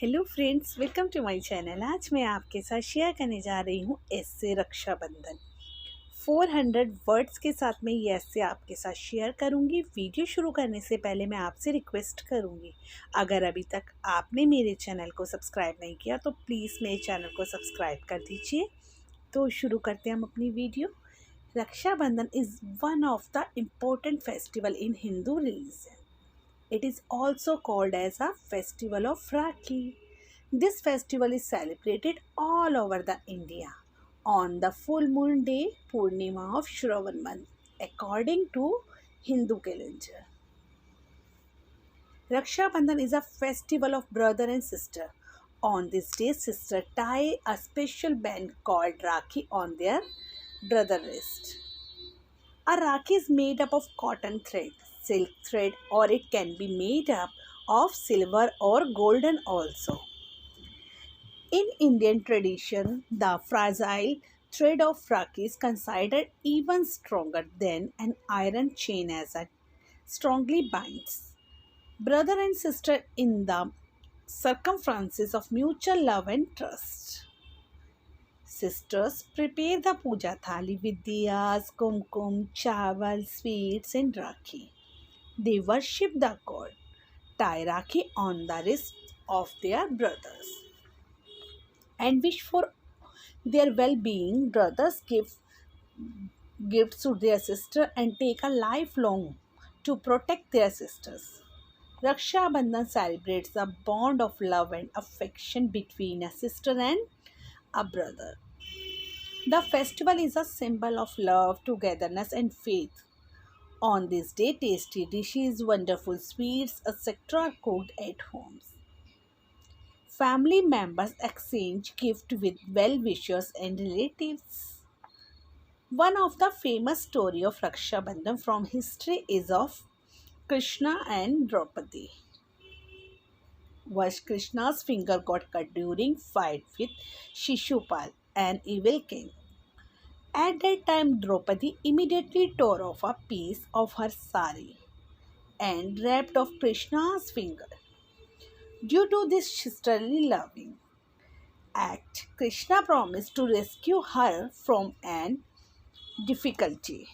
Hello friends, welcome to my channel. आज मैं आपके साथ शेयर करने जा रही हूँ ऐसे रक्षाबंधन 400 वर्ड्स के साथ मैं ये ऐसे आपके साथ शेयर करूँगी। वीडियो शुरू करने से पहले मैं आपसे रिक्वेस्ट करूँगी, अगर अभी तक आपने मेरे चैनल को सब्सक्राइब नहीं किया तो प्लीज़ मेरे चैनल को सब्सक्राइब कर दीजिए। तो शुरू करते हैं हम अपनी video. Rakshabandhan is one of the important festival in Hindu religion. It is also called as a festival of Rakhi. This festival is celebrated all over the India on the full moon day Purnima of Shravan month according to Hindu calendar. Raksha Bandhan is a festival of brother and sister. On this day, sister tie a special band called Rakhi on their brother wrist. A rakhi is made up of cotton thread, silk thread, or it can be made up of silver or golden also. In Indian tradition, the fragile thread of rakhi is considered even stronger than an iron chain as it strongly binds brother and sister in the circumferences of mutual love and trust. Sisters prepare the puja thali with diyas, kumkum, chawal, sweets, and rakhi. They worship the god, tie rakhi on the wrist of their brothers, and wish for their well-being. Brothers give gifts to their sister and take a lifelong to protect their sisters. Raksha Bandhan celebrates the bond of love and affection between a sister and a brother. The festival is a symbol of love, togetherness, and faith. On this day, tasty dishes, wonderful sweets, etc. are cooked at homes. Family members exchange gifts with well-wishers and relatives. One of the famous story of Raksha Bandhan from history is of Krishna and Draupadi. Was Krishna's finger got cut during fight with Shishupal, an evil king. At that time, Draupadi immediately tore off a piece of her sari and wrapped off Krishna's finger. Due to this sisterly loving act, Krishna promised to rescue her from an difficulty.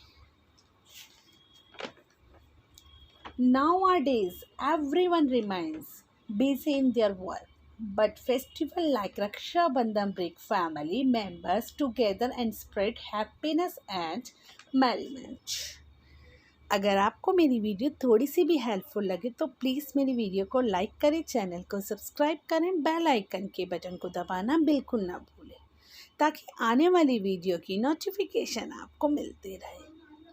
Nowadays, everyone remains busy in their work, but festival like Raksha Bandhan bring family members together and spread happiness and merriment. अगर आपको मेरी video थोड़ी सी भी helpful लगे तो please मेरी video को like करें, चैनल को सब्सक्राइब करें, बेल आइकन के बटन को दबाना बिल्कुल ना भूलें ताकि आने वाली वीडियो की नोटिफिकेशन आपको मिलती रहे।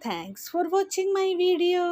Thanks for watching my video.